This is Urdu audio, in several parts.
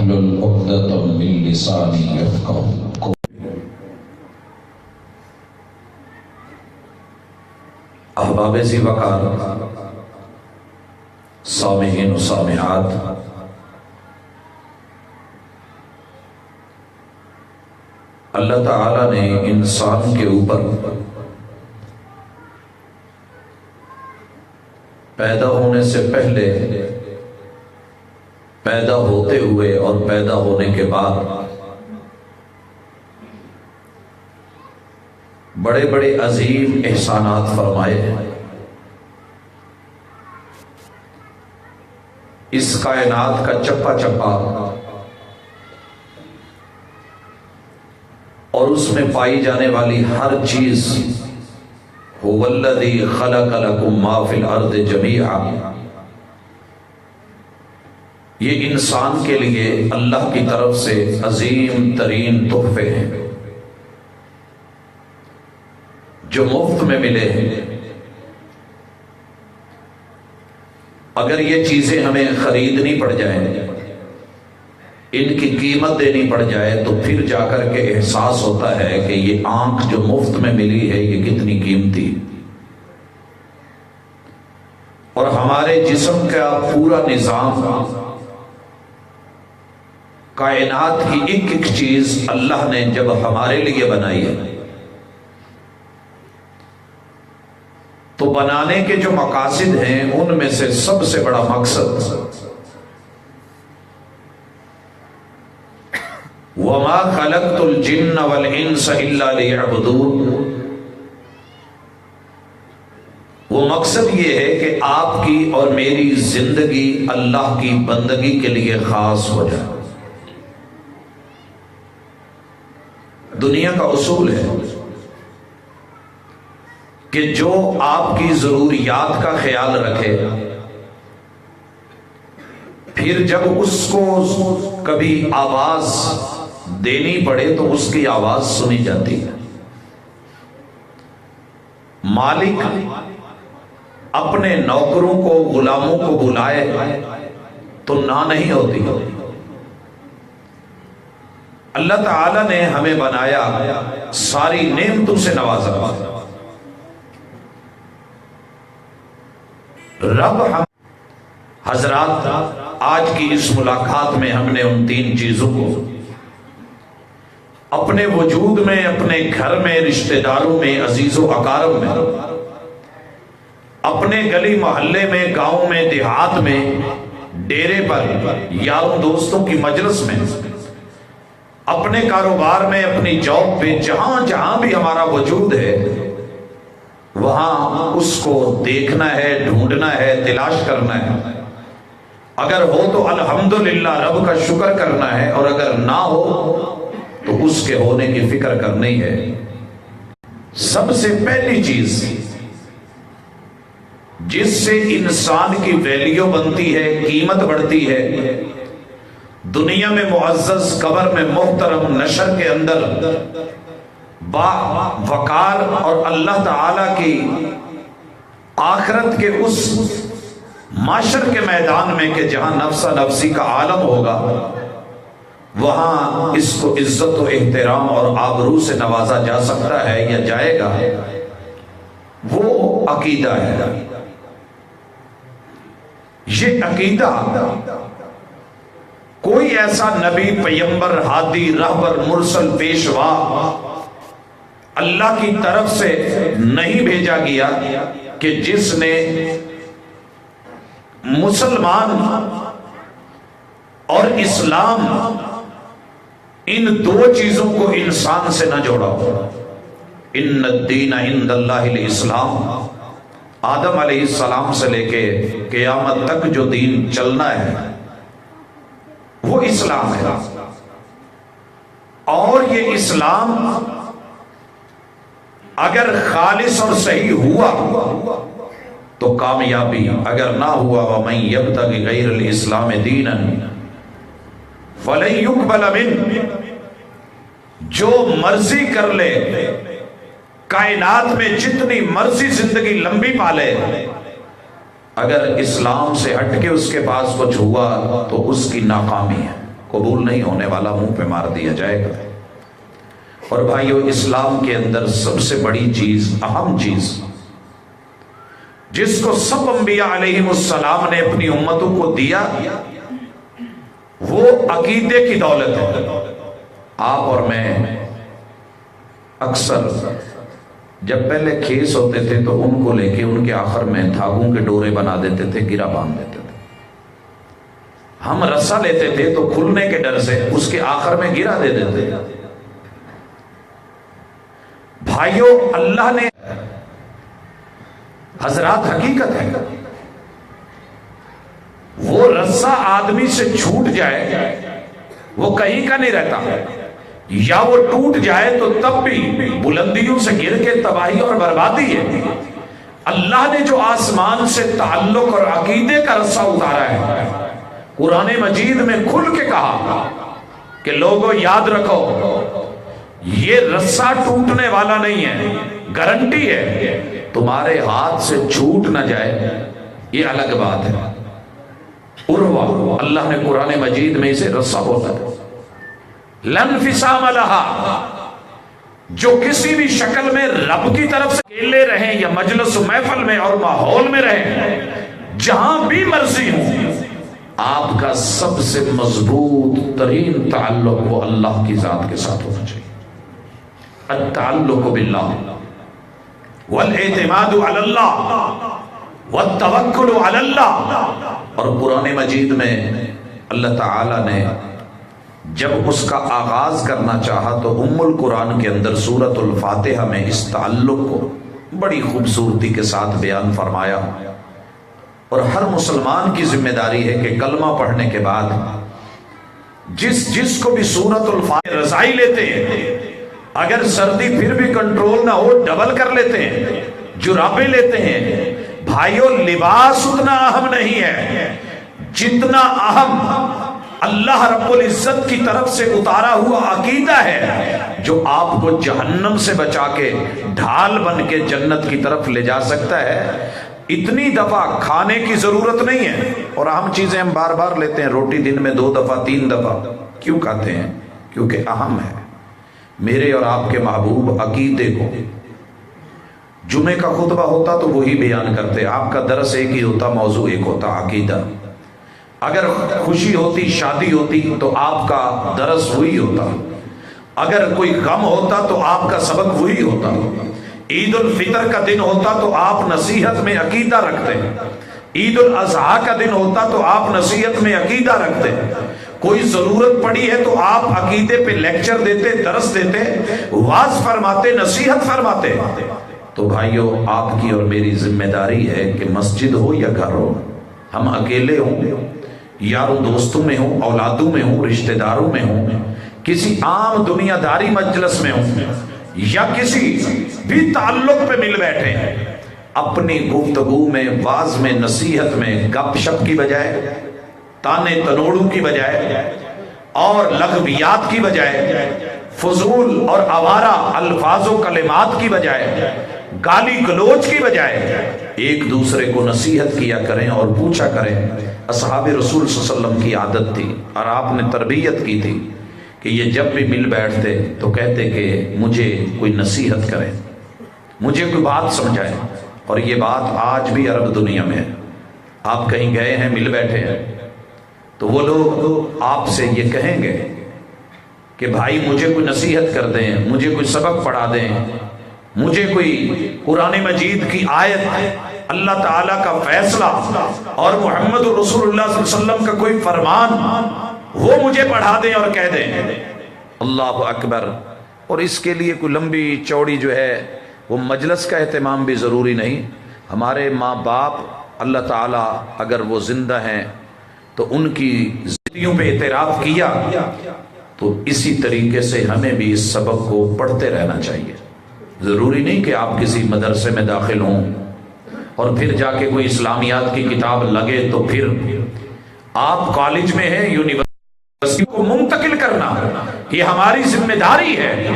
واحلل عقدة من لساني يفقهوا قولي۔ احباب ذی وقار، سامعین و سامعات، اللہ تعالیٰ نے انسان کے اوپر پیدا ہونے سے پہلے، پیدا ہوتے ہوئے اور پیدا ہونے کے بعد بڑے بڑے عظیم احسانات فرمائے ہیں۔ اس کائنات کا چپا چپا اور اس میں پائی جانے والی ہر چیز، هو الذی خلق لکم ما فی الارض جمیعا، یہ انسان کے لیے اللہ کی طرف سے عظیم ترین تحفے ہیں جو مفت میں ملے ہیں۔ اگر یہ چیزیں ہمیں خریدنی پڑ جائیں، ان کی قیمت دینی پڑ جائے، تو پھر جا کر کے احساس ہوتا ہے کہ یہ آنکھ جو مفت میں ملی ہے یہ کتنی قیمتی، اور ہمارے جسم کا پورا نظام، کائنات کی ایک ایک چیز اللہ نے جب ہمارے لیے بنائی ہے، تو بنانے کے جو مقاصد ہیں ان میں سے سب سے بڑا مقصد وَمَا خَلَقْتُ الْجِنَّ وَالْإِنسَ إِلَّا لِيَعْبُدُونَ، وہ مقصد یہ ہے کہ آپ کی اور میری زندگی اللہ کی بندگی کے لیے خاص ہو جائے۔ دنیا کا اصول ہے کہ جو آپ کی ضروریات کا خیال رکھے، پھر جب اس کو کبھی آواز دینی پڑے تو اس کی آواز سنی جاتی ہے۔ مالک اپنے نوکروں کو، غلاموں کو بلائے تو نہ نہیں ہوتی۔ اللہ تعالی نے ہمیں بنایا، ساری نعمتوں سے نوازا۔ رب حضرات، آج کی اس ملاقات میں ہم نے ان تین چیزوں کو اپنے وجود میں، اپنے گھر میں، رشتہ داروں میں، عزیز و اقارب میں، اپنے گلی محلے میں، گاؤں میں، دیہات میں، ڈیرے پر، یاروں دوستوں کی مجلس میں، اپنے کاروبار میں، اپنی جاب پہ، جہاں جہاں بھی ہمارا وجود ہے وہاں اس کو دیکھنا ہے، ڈھونڈنا ہے، تلاش کرنا ہے۔ اگر ہو تو الحمدللہ رب کا شکر کرنا ہے، اور اگر نہ ہو تو اس کے ہونے کی فکر کرنی ہے۔ سب سے پہلی چیز جس سے انسان کی ویلیو بنتی ہے، قیمت بڑھتی ہے، دنیا میں معزز، قبر میں محترم، نشر کے اندر با وقار، اور اللہ تعالی کی آخرت کے اس معاشر کے میدان میں کہ جہاں نفسا نفسی کا عالم ہوگا، وہاں اس کو عزت و احترام اور آبرو سے نوازا جا سکتا ہے یا جائے گا، وہ عقیدہ ہے۔ یہ عقیدہ کوئی ایسا نبی، پیغمبر، ہادی، رہبر، مرسل، پیشوا اللہ کی طرف سے نہیں بھیجا گیا کہ جس نے مسلمان اور اسلام ان دو چیزوں کو انسان سے نہ جوڑا ہو۔ ان الدین عند اللہ الاسلام، آدم علیہ السلام سے لے کے قیامت تک جو دین چلنا ہے وہ اسلام ہے، اور یہ اسلام اگر خالص اور صحیح ہوا تو کامیابی، اگر نہ ہوا وَمَن يَبْتَغِ غَيْرَ الْإِسْلَامِ دِينًا فَلَن يُقْبَلَ مِنْهُ، جو مرضی کر لے، کائنات میں جتنی مرضی زندگی لمبی پالے، اگر اسلام سے ہٹ کے اس کے پاس کچھ ہوا تو اس کی ناکامی ہے۔ قبول نہیں ہونے والا منہ پہ مار دیا جائے گا۔ اور بھائیو، اسلام کے اندر سب سے بڑی چیز، اہم چیز، جس کو سب انبیاء علیہ السلام نے اپنی امتوں کو دیا، وہ عقیدے کی دولت ہے۔ آپ اور میں اکثر جب پہلے کھیس ہوتے تھے تو ان کو لے کے ان کے آخر میں دھاگوں کے ڈورے بنا دیتے تھے، گرا باندھ دیتے تھے۔ ہم رسا لیتے تھے تو کھلنے کے ڈر سے اس کے آخر میں گرا دے دیتے۔ بھائیو، اللہ نے، حضرات حقیقت ہے، وہ رسا آدمی سے چھوٹ جائے وہ کہیں کا نہیں رہتا، یا وہ ٹوٹ جائے تو تب بھی بلندیوں سے گر کے تباہی اور بربادی ہے۔ اللہ نے جو آسمان سے تعلق اور عقیدے کا رسا اتارا ہے، قرآن مجید میں کھل کے کہا کہ لوگوں یاد رکھو، یہ رسا ٹوٹنے والا نہیں ہے، گارنٹی ہے تمہارے ہاتھ سے چھوٹ نہ جائے، یہ الگ بات ہے۔ عروہ، اللہ نے قرآن مجید میں اسے رسا بولا ہے، لن انفصام لہا، جو کسی بھی شکل میں رب کی طرف سے اکیلے رہیں یا مجلس و محفل میں اور ماحول میں رہیں، جہاں بھی مرضی ہوں، آپ کا سب سے مضبوط ترین تعلق وہ اللہ کی ذات کے ساتھ ہونا چاہیے۔ التعلق باللہ والاعتماد علی اللہ والتوکل علی اللہ۔ اور قرآن مجید میں اللہ تعالی نے جب اس کا آغاز کرنا چاہا تو ام القرآن کے اندر سورۃ الفاتحہ میں اس تعلق کو بڑی خوبصورتی کے ساتھ بیان فرمایا۔ اور ہر مسلمان کی ذمہ داری ہے کہ کلمہ پڑھنے کے بعد جس کو بھی سورۃ الفاتحہ رضائی لیتے ہیں، اگر سردی پھر بھی کنٹرول نہ ہو ڈبل کر لیتے ہیں، جرابیں لیتے ہیں۔ بھائیو، لباس اتنا اہم نہیں ہے جتنا اہم اللہ رب العزت کی طرف سے اتارا ہوا عقیدہ ہے، جو آپ کو جہنم سے بچا کے ڈھال بن کے جنت کی طرف لے جا سکتا ہے۔ اتنی دفعہ کھانے کی ضرورت نہیں ہے، اور اہم چیزیں ہم بار بار لیتے ہیں، روٹی دن میں 2 دفعہ 3 دفعہ کیوں کھاتے ہیں؟ کیونکہ اہم ہے۔ میرے اور آپ کے محبوب عقیدے کو، جمعے کا خطبہ ہوتا تو وہی بیان کرتے، آپ کا درس ایک ہی ہوتا، موضوع ایک ہوتا، عقیدہ۔ اگر خوشی ہوتی، شادی ہوتی تو آپ کا درس وہی ہوتا، اگر کوئی غم ہوتا تو آپ کا سبق وہی ہوتا، عید الفطر کا دن ہوتا تو آپ نصیحت میں عقیدہ رکھتے، عید الاضحیٰ کا دن ہوتا تو آپ نصیحت میں عقیدہ رکھتے، کوئی ضرورت پڑی ہے تو آپ عقیدے پہ لیکچر دیتے، درس دیتے، واعظ فرماتے، نصیحت فرماتے۔ تو بھائیو، آپ کی اور میری ذمہ داری ہے کہ مسجد ہو یا گھر ہو، ہم اکیلے ہوں، یاروں دوستوں میں ہوں، اولادوں میں ہوں، رشتہ داروں میں ہوں، کسی عام دنیا داری مجلس میں ہوں، یا کسی بھی تعلق پہ مل بیٹھے ہیں، اپنی گفتگو میں، واعظ میں، نصیحت میں گپ شپ کی بجائے، تانے تنوڑوں کی بجائے، اور لغویات کی بجائے، فضول اور آوارہ الفاظ و کلمات کی بجائے، گالی گلوچ کی بجائے، ایک دوسرے کو نصیحت کیا کریں اور پوچھا کریں۔ اصحاب رسول صلی اللہ علیہ وسلم کی عادت تھی، اور آپ نے تربیت کی تھی کہ یہ جب بھی مل بیٹھتے تو کہتے کہ مجھے کوئی نصیحت کرے، مجھے کوئی بات سمجھائے۔ اور یہ بات آج بھی عرب دنیا میں ہے، آپ کہیں گئے ہیں، مل بیٹھے ہیں، تو وہ لوگ آپ سے یہ کہیں گے کہ بھائی مجھے کوئی نصیحت کر دیں، مجھے کوئی سبق پڑھا دیں، مجھے کوئی قرآن مجید کی آیت، اللہ تعالیٰ کا فیصلہ اور محمد رسول اللہ صلی اللہ علیہ وسلم کا کوئی فرمان، وہ مجھے پڑھا دیں اور کہہ دیں۔ اللہ اکبر۔ اور اس کے لیے کوئی لمبی چوڑی جو ہے وہ مجلس کا اہتمام بھی ضروری نہیں۔ ہمارے ماں باپ اللہ تعالیٰ اگر وہ زندہ ہیں تو ان کی زندگیوں پہ اعتراف کیا، تو اسی طریقے سے ہمیں بھی اس سبق کو پڑھتے رہنا چاہیے۔ ضروری نہیں کہ آپ کسی مدرسے میں داخل ہوں اور پھر جا کے کوئی اسلامیات کی کتاب لگے تو پھر آپ کالج میں ہیں، یونیورسٹی کو منتقل کرنا یہ ہماری ذمہ داری ہے۔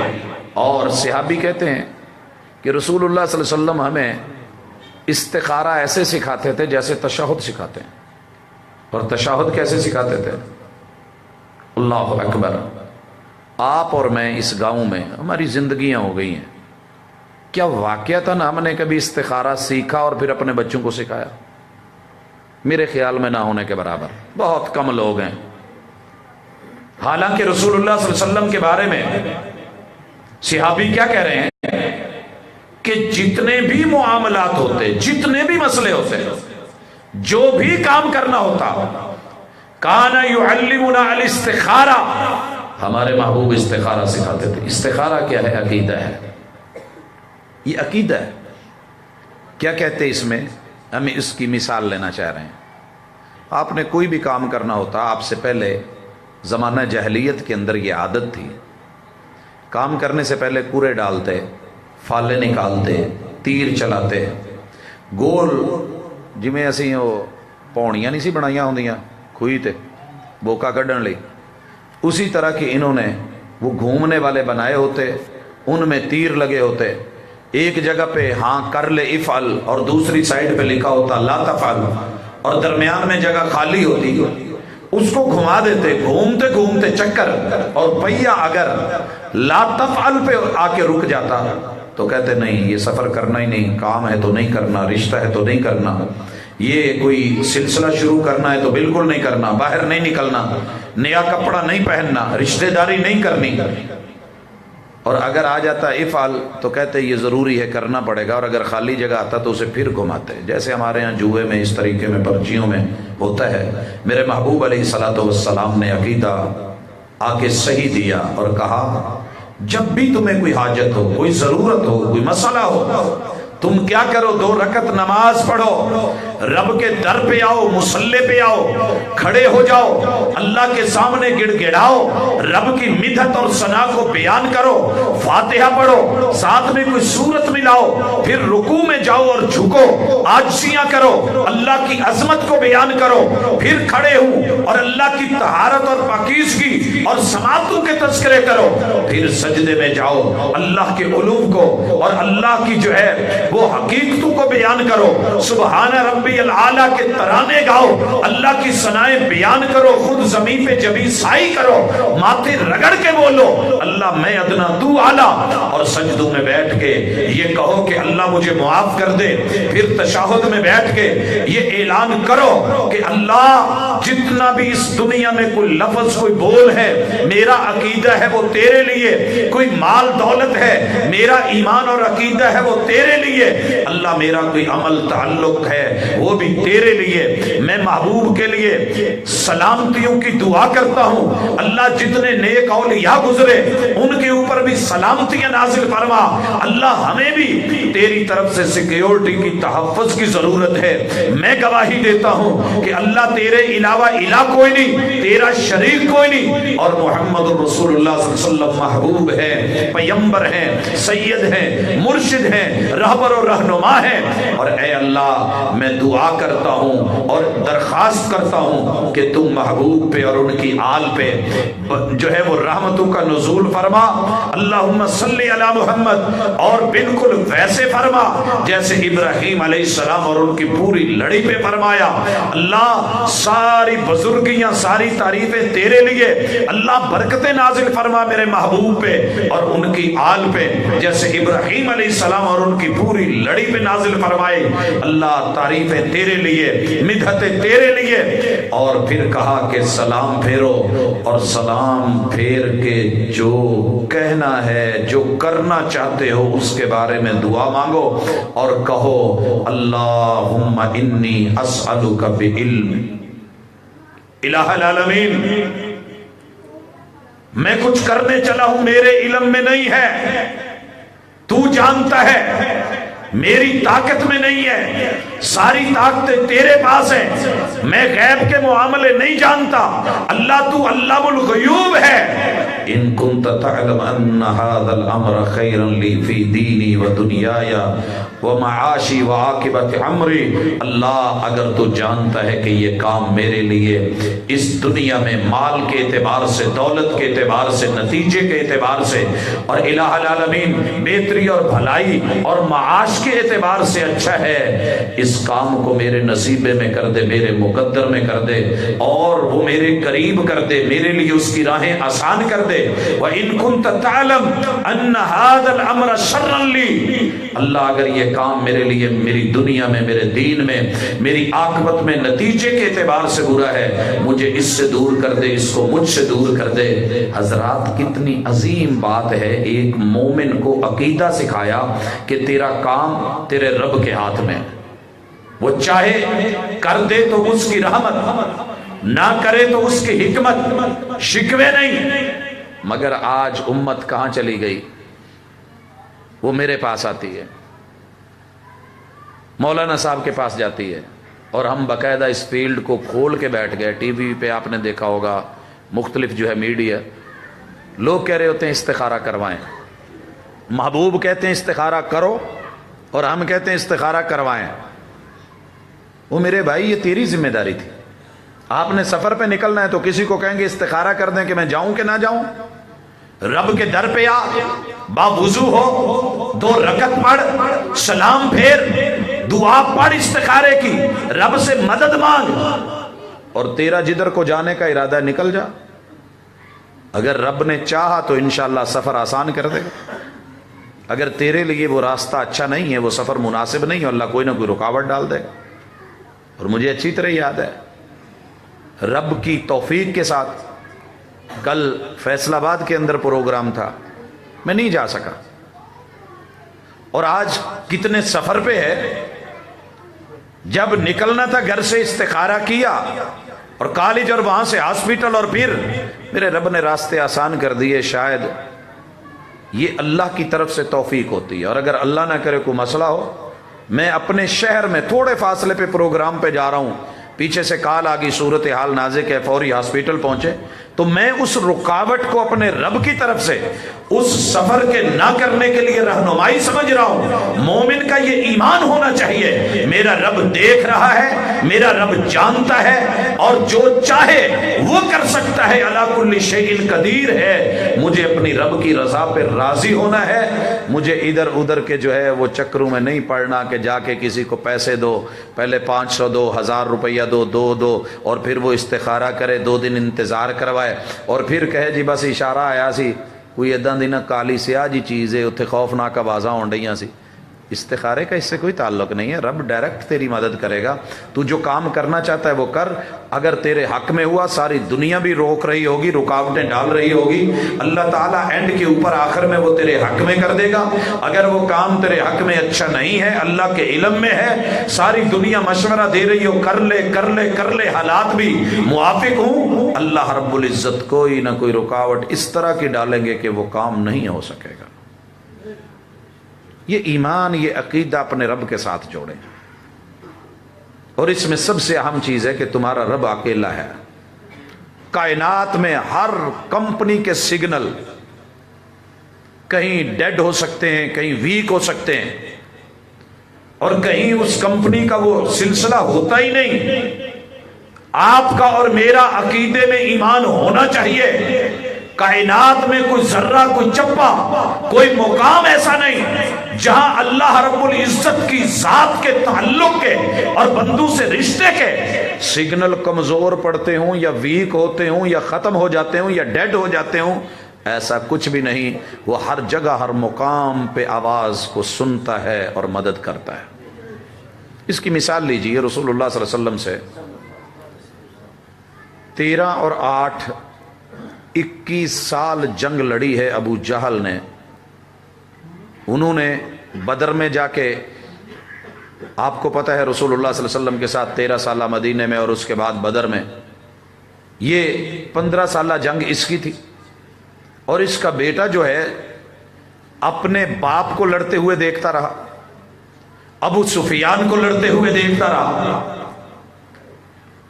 اور صحابی کہتے ہیں کہ رسول اللہ صلی اللہ علیہ وسلم ہمیں استخارہ ایسے سکھاتے تھے جیسے تشہد سکھاتے ہیں۔ اور تشہد کیسے سکھاتے تھے؟ اللہ اکبر. آپ اور میں اس گاؤں میں ہماری زندگیاں ہو گئی ہیں. کیا واقعتاً ہم نے کبھی استخارہ سیکھا اور پھر اپنے بچوں کو سکھایا؟ میرے خیال میں نہ ہونے کے برابر. بہت کم لوگ ہیں. حالانکہ رسول اللہ صلی اللہ علیہ وسلم کے بارے میں صحابی کیا کہہ رہے ہیں کہ جتنے بھی معاملات ہوتے، جتنے بھی مسئلے ہوتے، جو بھی کام کرنا ہوتا، کان یعلمنا الاستخارہ، ہمارے محبوب استخارہ سکھاتے تھے. استخارہ کیا ہے؟ عقیدہ ہے. یہ عقیدہ ہے. کیا کہتے اس میں؟ ہم اس کی مثال لینا چاہ رہے ہیں. آپ نے کوئی بھی کام کرنا ہوتا، آپ سے پہلے زمانہ جاہلیت کے اندر یہ عادت تھی، کام کرنے سے پہلے کوڑے ڈالتے، فالے نکالتے، تیر چلاتے، گول جویں اسی وہ پونیاں نہیں سی بنائیاں ہوندیاں کھوئی تے بوکا کڈن لئی، اسی طرح کی انہوں نے وہ گھومنے والے بنائے ہوتے، ان میں تیر لگے ہوتے. ایک جگہ پہ ہاں کر لے افعل اور دوسری سائڈ پہ لکھا ہوتا لا تفعل، اور درمیان میں جگہ خالی ہوتی، اس کو گھما دیتے. گھومتے گھومتے چکر، اور پہیا اگر لا تفعل پہ آ کے رک جاتا تو کہتے نہیں یہ سفر کرنا ہی نہیں، کام ہے تو نہیں کرنا، رشتہ ہے تو نہیں کرنا، یہ کوئی سلسلہ شروع کرنا ہے تو بالکل نہیں کرنا، باہر نہیں نکلنا، نیا کپڑا نہیں پہننا، رشتہ داری نہیں کرنی. اور اگر آ جاتا افعل تو کہتے یہ ضروری ہے کرنا پڑے گا، اور اگر خالی جگہ آتا تو اسے پھر گھماتے. جیسے ہمارے ہاں جوئے میں اس طریقے میں پرچیوں میں ہوتا ہے. میرے محبوب علیہ الصلوۃ والسلام نے عقیدہ آ کے صحیح دیا اور کہا جب بھی تمہیں کوئی حاجت ہو، کوئی ضرورت ہو، کوئی مسئلہ ہو، تم کیا کرو؟ 2 رکعت نماز پڑھو، رب کے در پہ آؤ، مصلی پہ آؤ، کھڑے ہو جاؤ، اللہ کے سامنے گڑ گڑاؤ، رب کی مدحت اور ثنا کو بیان کرو، فاتحہ پڑھو، ساتھ میں کوئی سورت ملاؤ، پھر رکوع میں جاؤ اور جھکو، عاجزیاں کرو، اللہ کی عظمت کو بیان کرو، پھر کھڑے ہوں اور اللہ کی طہارت اور پاکیزگی اور سماعتوں کے تذکرے کرو، پھر سجدے میں جاؤ، اللہ کے علوم کو اور اللہ کی جو ہے وہ حقیقتوں کو بیان کرو، سبحان ربی العالی کے ترانے گاؤ، اللہ کی ثنائیں بیان کرو، خود زمین پہ جبیں سائی کرو، ماتھے رگڑ کے بولو اللہ میں ادنا تو اعلیٰ، اور سجدوں میں بیٹھ کے یہ کہو کہ اللہ مجھے معاف کر دے. پھر تشہد میں بیٹھ کے یہ اعلان کرو کہ اللہ جتنا بھی اس دنیا میں کوئی لفظ کوئی بول ہے میرا عقیدہ ہے وہ تیرے لیے، کوئی مال دولت ہے میرا ایمان اور عقیدہ ہے وہ تیرے لیے، اللہ میرا کوئی عمل تعلق ہے وہ بھی تیرے لیے. میں محبوب کے لیے سلامتیوں کی دعا کرتا ہوں، اللہ جتنے نیک اولیاء گزرے ان کے اوپر بھی سلامتیاں نازل فرما. اللہ ہمیں بھی تیری طرف سے سیکیورٹی کی تحفظ کی ضرورت ہے. میں گواہی دیتا ہوں کہ اللہ تیرے علاوہ الہ کوئی نہیں، تیرا شریک کوئی نہیں، اور محمد رسول اللہ صلی اللہ علیہ وسلم محبوب ہے، پیمبر ہیں، سید ہیں، مرشد ہیں، رہبر اور رہنما ہے. اور اے اللہ میں دعا کرتا ہوں اور درخواست کرتا ہوں کہ تم محبوب پہ اور ان کی آل پہ جو ہے وہ رحمتوں کا نزول فرما. اللہم صلی علی محمد، اور بالکل ویسے فرما جیسے ابراہیم علیہ السلام اور ان کی پوری لڑی پہ فرمایا. اللہ ساری بزرگیاں ساری تعریفیں تیرے لیے، اللہ برکتیں نازل فرما میرے محبوب پہ اور ان کی آل پہ جیسے ابراہیم علیہ السلام اور ان کی پوری لڑی پہ نازل فرمائے. اللہ تعریفیں تیرے لیے، مدحتیں تیرے لیے. اور پھر کہا کہ سلام پھیرو، اور سلام پھیر کے جو کہنا ہے جو کرنا چاہتے ہو اس کے بارے میں دعا مانگو اور کہو اللہم انی اسألک بعلم. الہ العالمین میں کچھ کرنے چلا ہوں میرے علم میں نہیں ہے، تو جانتا ہے، میری طاقت میں نہیں ہے، ساری طاقتیں تیرے پاس ہیں، میں غیب کے معاملے نہیں جانتا. اللہ تو علام الغیوب ہے، ان کنت تعلم ان هذا الامر خیر لی فی دینی و دنیای و معاشی و عاقبت امری، اللہ اگر تو جانتا ہے کہ یہ کام میرے لیے اس دنیا میں مال کے اعتبار سے، دولت کے اعتبار سے، نتیجے کے اعتبار سے، اور الہ العالمین بہتری اور بھلائی اور معاش کے اعتبار سے اچھا ہے، اس کام کو میرے نصیبے میں کر دے، میرے مقدر میں کر دے، اور وہ میرے قریب کر دے، میرے لیے اس کی راہیں آسان کر دے۔ وَإِن كُنْتَ تَعْلَمْ أَنَّ هَذَا الْأَمْرَ شَرًّا لِّي، اللہ اگر یہ کام میرے لیے میری دنیا میں، میرے دین میں، میری عاقبت میں، نتیجے کے اعتبار سے برا ہے، مجھے اس سے دور کر دے، اس کو مجھ سے دور کر دے۔ حضرات کتنی عظیم بات ہے، ایک مومن کو عقیدہ سکھایا کہ تیرا کام تیرے رب کے ہاتھ میں، وہ چاہے کر دے تو اس کی رحمت، نہ کرے تو اس کی حکمت، شکوے نہیں۔ مگر آج امت کہاں چلی گئی؟ وہ میرے پاس آتی ہے، مولانا صاحب کے پاس جاتی ہے، اور ہم باقاعدہ اس فیلڈ کو کھول کے بیٹھ گئے۔ ٹی وی پہ آپ نے دیکھا ہوگا، مختلف جو ہے میڈیا، لوگ کہہ رہے ہوتے ہیں استخارہ کروائیں، محبوب کہتے ہیں استخارہ کرو، اور ہم کہتے ہیں استخارہ کروائیں۔ وہ میرے بھائی یہ تیری ذمہ داری تھی، آپ نے سفر پہ نکلنا ہے تو کسی کو کہیں گے استخارہ کر دیں کہ میں جاؤں کہ نہ جاؤں؟ رب کے در پہ آ، باوضو ہو، 2 رکعت پڑھ، سلام پھیر، دعا پڑھ استخارے کی، رب سے مدد مانگ، اور تیرا جدھر کو جانے کا ارادہ نکل جا۔ اگر رب نے چاہا تو انشاءاللہ سفر آسان کر دے گا، اگر تیرے لیے وہ راستہ اچھا نہیں ہے، وہ سفر مناسب نہیں ہے، اللہ کوئی نہ کوئی رکاوٹ ڈال دے گا۔ اور مجھے اچھی طرح یاد ہے، رب کی توفیق کے ساتھ کل فیصل آباد کے اندر پروگرام تھا، میں نہیں جا سکا، اور آج کتنے سفر پہ ہے، جب نکلنا تھا گھر سے استخارہ کیا، اور کالج اور وہاں سے ہاسپٹل، اور پھر میرے رب نے راستے آسان کر دیے۔ شاید یہ اللہ کی طرف سے توفیق ہوتی ہے، اور اگر اللہ نہ کرے کوئی مسئلہ ہو، میں اپنے شہر میں تھوڑے فاصلے پہ پروگرام پہ جا رہا ہوں، پیچھے سے کال آ گئی صورتحال نازک ہے، فوری ہاسپٹل پہنچے، تو میں اس رکاوٹ کو اپنے رب کی طرف سے اس سفر کے نہ کرنے کے لیے رہنمائی سمجھ رہا ہوں۔ مومن کا یہ ایمان ہونا چاہیے، میرا رب دیکھ رہا ہے، میرا رب جانتا ہے، اور جو چاہے وہ کر سکتا ہے، علی کل شیء قدیر ہے۔ مجھے اپنی رب کی رضا پہ راضی ہونا ہے، مجھے ادھر ادھر کے جو ہے وہ چکروں میں نہیں پڑنا کہ جا کے کسی کو پیسے دو، پہلے 500 دو، 1000 روپیہ دو، اور پھر وہ استخارہ کرے، 2 دن انتظار کروائے، اور پھر کہے جی بس اشارہ آیا سی، کوئی اداں دی نہ کالی سیاہ جی چیز ہے، اتنے خوفناک آوازاں ہون ڈیاں سی۔ استخارے کا اس سے کوئی تعلق نہیں ہے، رب ڈائریکٹ تیری مدد کرے گا۔ تو جو کام کرنا چاہتا ہے وہ کر، اگر تیرے حق میں ہوا، ساری دنیا بھی روک رہی ہوگی، رکاوٹیں ڈال رہی ہوگی، اللہ تعالیٰ اینڈ کے اوپر آخر میں وہ تیرے حق میں کر دے گا۔ اگر وہ کام تیرے حق میں اچھا نہیں ہے، اللہ کے علم میں ہے، ساری دنیا مشورہ دے رہی ہو، کر لے، حالات بھی موافق ہوں، اللہ رب العزت کوئی نہ کوئی رکاوٹ اس طرح کی ڈالیں گے کہ وہ کام نہیں ہو سکے گا۔ یہ ایمان، یہ عقیدہ اپنے رب کے ساتھ جوڑیں، اور اس میں سب سے اہم چیز ہے کہ تمہارا رب اکیلا ہے۔ کائنات میں ہر کمپنی کے سگنل کہیں ڈیڈ ہو سکتے ہیں، کہیں ویک ہو سکتے ہیں، اور کہیں اس کمپنی کا وہ سلسلہ ہوتا ہی نہیں۔ آپ کا اور میرا عقیدے میں ایمان ہونا چاہیے، کائنات میں کوئی ذرہ، کوئی چپا، کوئی مقام ایسا نہیں جہاں اللہ رب العزت کی ذات کے تعلق کے اور بندوں سے رشتے کے سگنل کمزور پڑتے ہوں، یا ویک ہوتے ہوں، یا ختم ہو جاتے ہوں، یا ڈیڈ ہو جاتے ہوں۔ ایسا کچھ بھی نہیں، وہ ہر جگہ ہر مقام پہ آواز کو سنتا ہے اور مدد کرتا ہے۔ اس کی مثال لیجئے، رسول اللہ صلی اللہ علیہ وسلم سے 13 اور 8 21 سال جنگ لڑی ہے ابو جہل نے۔ انہوں نے بدر میں جا کے، آپ کو پتہ ہے رسول اللہ صلی اللہ علیہ وسلم کے ساتھ 13 سالہ مدینے میں، اور اس کے بعد بدر میں، یہ 15 سالہ جنگ اس کی تھی، اور اس کا بیٹا جو ہے اپنے باپ کو لڑتے ہوئے دیکھتا رہا، ابو سفیان کو لڑتے ہوئے دیکھتا رہا،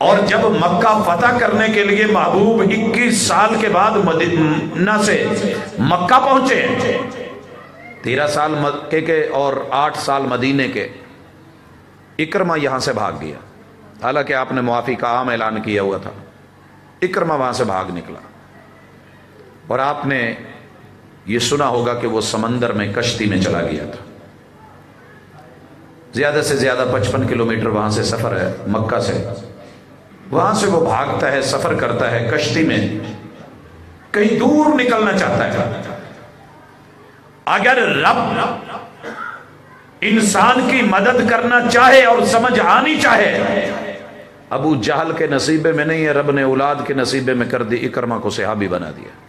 اور جب مکہ فتح کرنے کے لیے محبوب 21 سال کے بعد مدینہ سے مکہ پہنچے، 13 سال مکے کے اور 8 سال مدینے کے، اکرمہ یہاں سے بھاگ گیا، حالانکہ آپ نے معافی کا عام اعلان کیا ہوا تھا۔ اکرمہ وہاں سے بھاگ نکلا، اور آپ نے یہ سنا ہوگا کہ وہ سمندر میں کشتی میں چلا گیا تھا۔ زیادہ سے زیادہ 55 کلومیٹر وہاں سے سفر ہے مکہ سے، وہاں سے وہ بھاگتا ہے، سفر کرتا ہے کشتی میں، کہیں دور نکلنا چاہتا ہے۔ اگر رب انسان کی مدد کرنا چاہے اور سمجھ آنی چاہے، ابو جہل کے نصیبے میں نہیں ہے، رب نے اولاد کے نصیبے میں کر دی، اکرمہ کو صحابی بنا دیا۔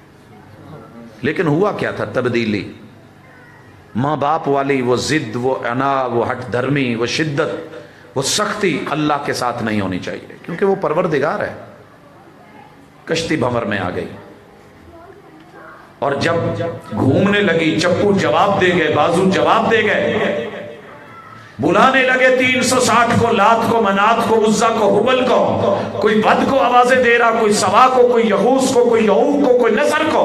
لیکن ہوا کیا تھا؟ تبدیلی، ماں باپ والی وہ ضد، وہ انا، وہ ہٹ دھرمی، وہ شدت، وہ سختی اللہ کے ساتھ نہیں ہونی چاہیے، کیونکہ وہ پروردگار ہے۔ کشتی بھنور میں آ گئی، اور جب گھومنے لگی، چپو جواب دے گئے، بازو جواب دے گئے، بلانے لگے 360 کو، لات کو، منات کو، عزا کو، حبل کو، کوئی بد کو آوازیں دے رہا، کوئی سوا کو، کوئی یغوث کو، کوئی یعوق کو، کوئی نصر کو،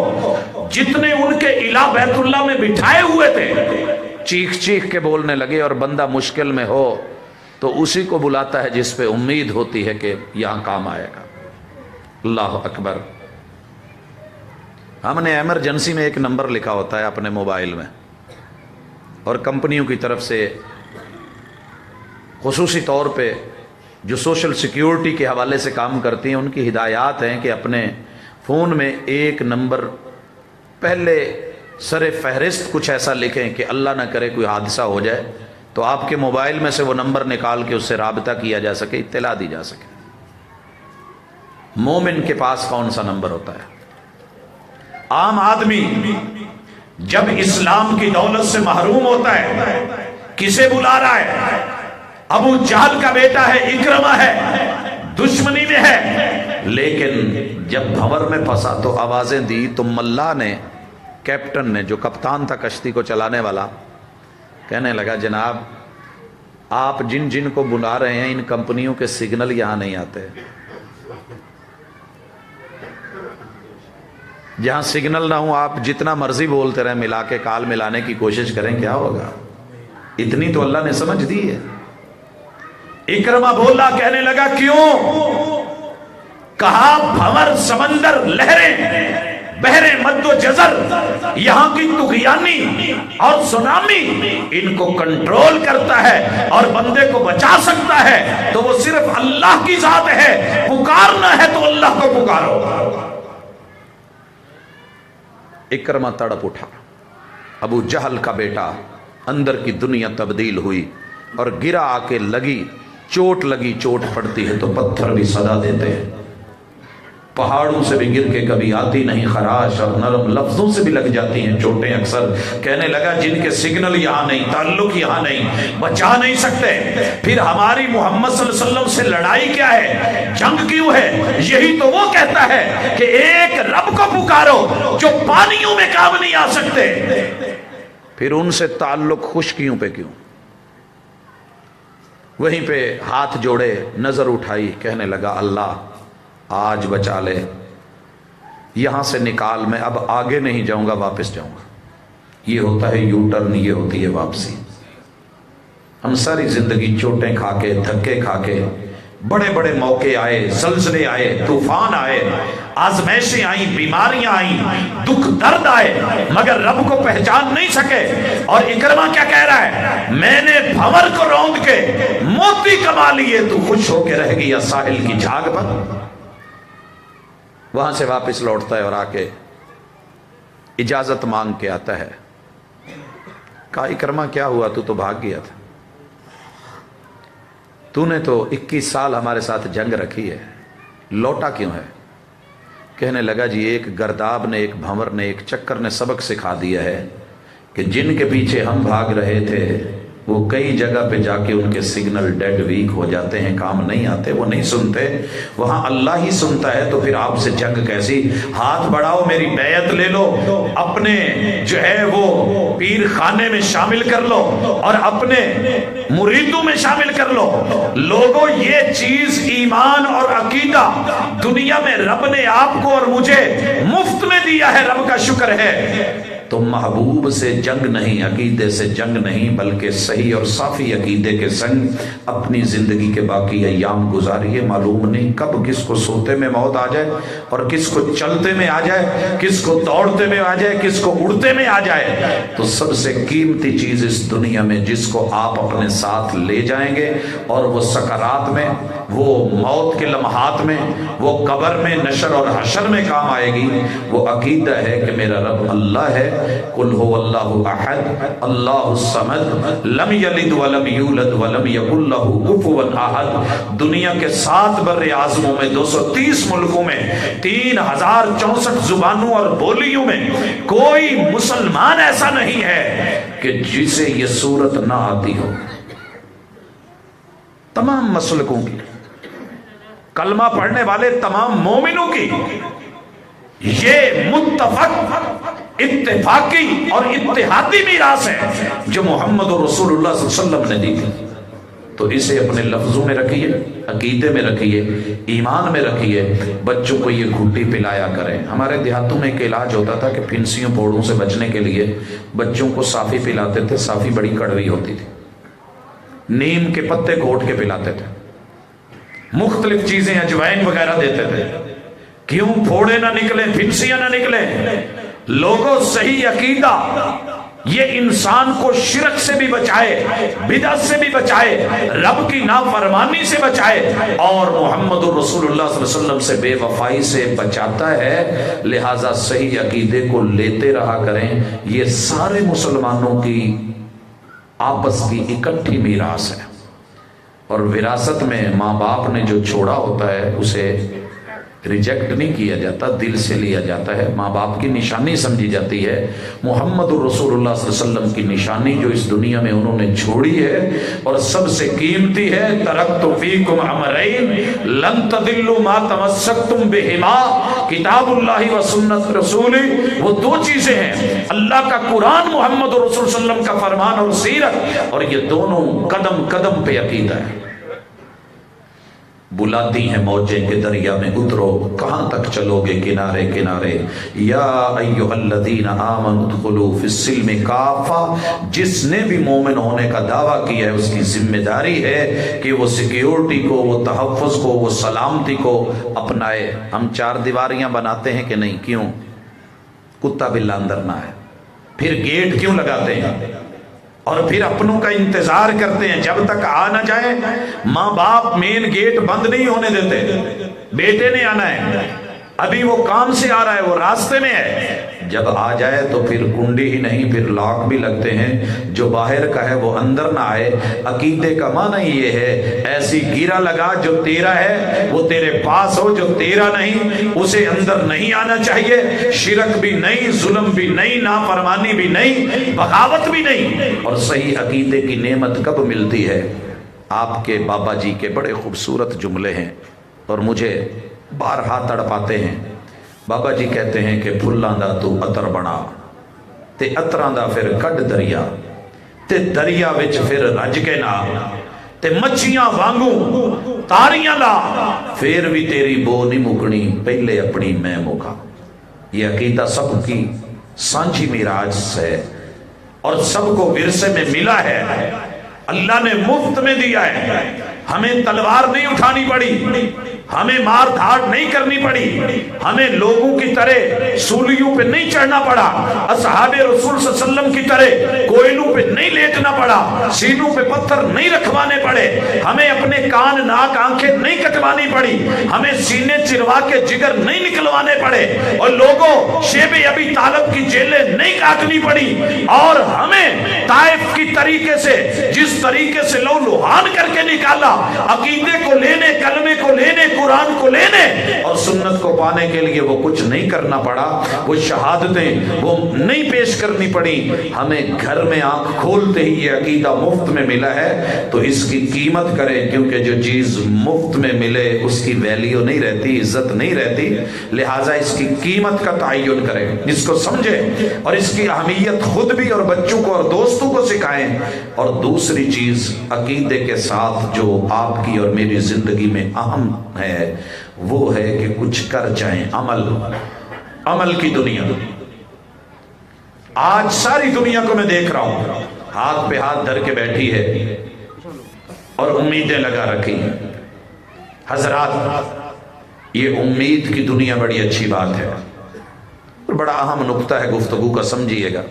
جتنے ان کے الہ بیت اللہ میں بٹھائے ہوئے تھے، چیخ چیخ کے بولنے لگے۔ اور بندہ مشکل میں ہو تو اسی کو بلاتا ہے جس پہ امید ہوتی ہے کہ یہاں کام آئے گا۔ اللہ اکبر۔ ہم نے ایمرجنسی میں ایک نمبر لکھا ہوتا ہے اپنے موبائل میں، اور کمپنیوں کی طرف سے خصوصی طور پہ جو سوشل سیکیورٹی کے حوالے سے کام کرتی ہیں، ان کی ہدایات ہیں کہ اپنے فون میں ایک نمبر پہلے سر فہرست کچھ ایسا لکھیں کہ اللہ نہ کرے کوئی حادثہ ہو جائے تو آپ کے موبائل میں سے وہ نمبر نکال کے اس سے رابطہ کیا جا سکے، اطلاع دی جا سکے۔ مومن کے پاس کون سا نمبر ہوتا ہے؟ عام آدمی جب اسلام کی دولت سے محروم ہوتا ہے، کسے بلا رہا ہے؟ ابو جہل کا بیٹا ہے، اکرمہ ہے، دشمنی میں ہے، لیکن جب بھنور میں پھنسا تو آوازیں دی تو ملا نے، کیپٹن نے، جو کپتان تھا کشتی کو چلانے والا، کہنے لگا جناب آپ جن جن کو بلا رہے ہیں ان کمپنیوں کے سگنل یہاں نہیں آتے، جہاں سگنل نہ ہو آپ جتنا مرضی بولتے رہیں، ملا کے کال ملانے کی کوشش کریں، کیا ہوگا؟ اتنی تو اللہ نے سمجھ دی ہے۔ اکرمہ بولا، کہنے لگا کیوں؟ کہا بھنور سمندر، لہریں، بحریں، مد و جزر، یہاں کی طغیانی اور سونامی ان کو کنٹرول کرتا ہے اور بندے کو بچا سکتا ہے تو وہ صرف اللہ کی ذات ہے، پکارنا ہے تو اللہ کو پکارو۔ اکرمہ تڑپ اٹھا، ابو جہل کا بیٹا، اندر کی دنیا تبدیل ہوئی، اور گرا آ کے لگی، چوٹ لگی، چوٹ پڑتی ہے تو پتھر بھی صدا دیتے ہیں، پہاڑوں سے بھی گر کے کبھی آتی نہیں خراش، اور نرم لفظوں سے بھی لگ جاتی ہیں چوٹیں اکثر۔ کہنے لگا جن کے سگنل یہاں نہیں، تعلق یہاں نہیں، بچا نہیں سکتے، پھر ہماری محمد صلی اللہ علیہ وسلم سے لڑائی کیا ہے، جنگ کیوں ہے؟ یہی تو وہ کہتا ہے کہ ایک رب کو پکارو جو پانیوں میں کام نہیں آ سکتے، پھر ان سے تعلق خشکیوں پہ کیوں؟ وہیں پہ ہاتھ جوڑے، نظر اٹھائی، کہنے لگا اللہ آج بچا لے، یہاں سے نکال، میں اب آگے نہیں جاؤں گا، واپس جاؤں گا۔ یہ ہوتا ہے یو ٹرن، یہ ہوتی ہے واپسی۔ ہم ساری زندگی چوٹیں کھا کے، دھکے کھا کے، بڑے بڑے موقع آئے، زلزلے آئے، طوفان آئے، آزمائشیں آئیں، بیماریاں آئیں، دکھ درد آئے، مگر رب کو پہچان نہیں سکے۔ اور اکرمہ کیا کہہ رہا ہے؟ میں نے بھنور کو روند کے موتی کما لیے، تو خوش ہو کے رہ گیا ساحل کی جھاگ پر۔ وہاں سے واپس لوٹتا ہے اور آ کے اجازت مانگ کے آتا ہے۔ کہا اکرمہ کیا ہوا؟ تو بھاگ گیا تھا، تو نے تو 21 سال ہمارے ساتھ جنگ رکھی ہے، لوٹا کیوں ہے؟ کہنے لگا جی ایک گرداب نے، ایک بھنور نے، ایک چکر نے سبق سکھا دیا ہے کہ جن کے پیچھے ہم بھاگ رہے تھے وہ کئی جگہ پہ جا کے ان کے سگنل ڈیڈ ویک ہو جاتے ہیں، کام نہیں آتے، وہ نہیں سنتے، وہاں اللہ ہی سنتا ہے، تو پھر آپ سے جنگ کیسی؟ ہاتھ بڑھاؤ، میری بیعت لے لو، اپنے جو ہے وہ پیر خانے میں شامل کر لو اور اپنے مریدوں میں شامل کر لو۔ لوگوں، یہ چیز ایمان اور عقیدہ دنیا میں رب نے آپ کو اور مجھے مفت میں دیا ہے، رب کا شکر ہے۔ تو محبوب سے جنگ نہیں، عقیدے سے جنگ نہیں، بلکہ صحیح اور صافی عقیدے کے سنگ اپنی زندگی کے باقی ایام گزاریے۔ معلوم نہیں کب کس کو سوتے میں موت آ جائے اور کس کو چلتے میں آ جائے، کس کو دوڑتے میں آ جائے، کس کو اڑتے میں آ جائے۔ تو سب سے قیمتی چیز اس دنیا میں جس کو آپ اپنے ساتھ لے جائیں گے اور وہ سکرات میں، وہ موت کے لمحات میں، وہ قبر میں، نشر اور حشر میں کام آئے گی، وہ عقیدہ ہے کہ میرا رب اللہ ہے۔ قل هو اللہ احد اللہ الصمد لم یلد ولم یولد ولم یکن له کفوا احد۔ دنیا کے 7 بر اعظموں میں، 230 ملکوں میں، 3064 زبانوں اور بولیوں میں کوئی مسلمان ایسا نہیں ہے کہ جسے یہ صورت نہ آتی ہو۔ تمام مسلکوں کی، کلمہ پڑھنے والے تمام مومنوں کی یہ متفق اتفاقی اور اتحادی میراث ہے جو محمد رسول اللہ صلی اللہ علیہ وسلم نے دی تھی۔ تو اسے اپنے لفظوں میں رکھیے، عقیدے میں رکھیے، ایمان میں رکھیے، بچوں کو یہ گھٹی پلایا کریں۔ ہمارے دیہاتوں میں ایک علاج ہوتا تھا کہ پھنسیوں پھوڑوں سے بچنے کے لیے بچوں کو صافی پلاتے تھے، صافی بڑی کڑوی ہوتی تھی، نیم کے پتے گھوٹ کے پلاتے تھے، مختلف چیزیں اجوائن وغیرہ دیتے تھے، کیوں پھوڑے نہ نکلیں، پھنسیاں نہ نکلیں۔ لوگوں، صحیح عقیدہ یہ انسان کو شرک سے بھی بچائے، بدعت سے بھی بچائے، رب کی نافرمانی سے بچائے اور محمد رسول اللہ صلی اللہ علیہ وسلم سے بے وفائی سے بچاتا ہے۔ لہٰذا صحیح عقیدے کو لیتے رہا کریں۔ یہ سارے مسلمانوں کی آپس کی اکٹھی میراث ہے، اور وراثت میں ماں باپ نے جو چھوڑا ہوتا ہے اسے ریجیکٹ نہیں کیا جاتا، دل سے لیا جاتا ہے، ماں باپ کی نشانی سمجھی جاتی ہے۔ محمد رسول اللہ صلی اللہ علیہ وسلم کی نشانی جو اس دنیا میں انہوں نے چھوڑی ہے اور سب سے قیمتی ہے، ترکت فیکم امرین لن تضلوا ما تمسکتم بہما، کتاب اللہ و سنت رسول۔ وہ 2 چیزیں ہیں، اللہ کا قرآن، محمد رسول صلی اللہ علیہ وسلم کا فرمان اور سیرت، اور یہ دونوں قدم قدم پہ عقیدہ ہے۔ بلاتی ہیں موجیں کہ دریا میں اترو، کہاں تک چلو گے کنارے کنارے، یا ایھا الذین آمنوا ادخلوا فی السلم کافہ۔ جس نے بھی مومن ہونے کا دعویٰ کیا ہے اس کی ذمہ داری ہے کہ وہ سیکیورٹی کو، وہ تحفظ کو، وہ سلامتی کو اپنائے۔ ہم 4 دیواریاں بناتے ہیں کہ نہیں؟ کیوں؟ کتا بلا اندر نہ ہے۔ پھر گیٹ کیوں لگاتے ہیں؟ اور پھر اپنوں کا انتظار کرتے ہیں جب تک آ نہ جائے۔ ماں باپ مین گیٹ بند نہیں ہونے دیتے، بیٹے نے آنا ہے، ابھی وہ کام سے آ رہا ہے، وہ راستے میں ہے، جب آ جائے تو پھر کنڈی ہی نہیں، پھر لاک بھی لگتے ہیں، جو باہر کا ہے وہ اندر نہ آئے۔ عقیدے کا معنی یہ ہے، ایسی گیرا لگا جو تیرا ہے وہ تیرے پاس ہو، جو تیرا نہیں اسے اندر نہیں آنا چاہیے۔ شرک بھی نہیں، ظلم بھی نہیں، نافرمانی بھی نہیں، بغاوت بھی نہیں۔ اور صحیح عقیدے کی نعمت کب ملتی ہے؟ آپ کے بابا جی کے بڑے خوبصورت جملے ہیں اور مجھے بارہا تڑپاتے ہیں۔ بابا جی کہتے ہیں کہ پھلاں دا تو عطر بنا تے عطراں دا پھر کڈ دریا تے دریا وچ پھر رج کے نا تے مچھیاں وانگوں تاریاں لا، پھر بھی تیری بو نہیں مکنی، پہلے اپنی میں مکا۔ یہ عقیدہ سب کی سانجھی میراث ہے اور سب کو ورثے میں ملا ہے، اللہ نے مفت میں دیا ہے۔ ہمیں تلوار نہیں اٹھانی پڑی، ہمیں مار دھاڑ نہیں کرنی پڑی، ہمیں لوگوں کی طرح سولیوں پہ نہیں چڑھنا پڑا، اصحاب رسول صلی اللہ علیہ وسلم کی طرح کوئلوں پہ نہیں لیٹنا پڑا، سینوں پہ پتھر نہیں رکھوانے پڑے، ہمیں اپنے کان ناک آنکھیں نہیں کٹوانی پڑی، ہمیں سینے چروا کے جگر نہیں نکلوانے پڑے، اور لوگوں شیب ابی طالب کی جیلیں نہیں کاٹنی پڑی، اور ہمیں طائف کی طریقے سے جس طریقے سے لو لوہان کر کے نکالا، عقیدے کو لینے، کلمے کو لینے، قرآن کو لینے اور سنت کو پانے کے لیے وہ کچھ نہیں کرنا پڑا، وہ شہادتیں وہ نہیں پیش کرنی پڑی، ہمیں گھر میں آنکھ کھولتے ہی یہ عقیدہ مفت میں ملا ہے تو اس کی قیمت کریں، کیونکہ جو چیز مفت میں ملے اس کی ویلیو نہیں رہتی، عزت نہیں رہتی، لہٰذا اس کی قیمت کا تعین کریں، اس کو سمجھیں اور اس کی اہمیت خود بھی اور بچوں کو اور دوستوں کو سکھائیں۔ اور دوسری چیز عقیدے کے ساتھ جو آپ کی اور میری زندگی میں اہم ہے وہ ہے کہ کچھ کر جائیں، عمل کی دنیا۔ آج ساری دنیا کو میں دیکھ رہا ہوں ہاتھ پہ ہاتھ دھر کے بیٹھی ہے اور امیدیں لگا رکھی ہیں۔ حضرات یہ امید کی دنیا بڑی اچھی بات ہے اور بڑا اہم نقطہ ہے گفتگو کا، سمجھیے گا۔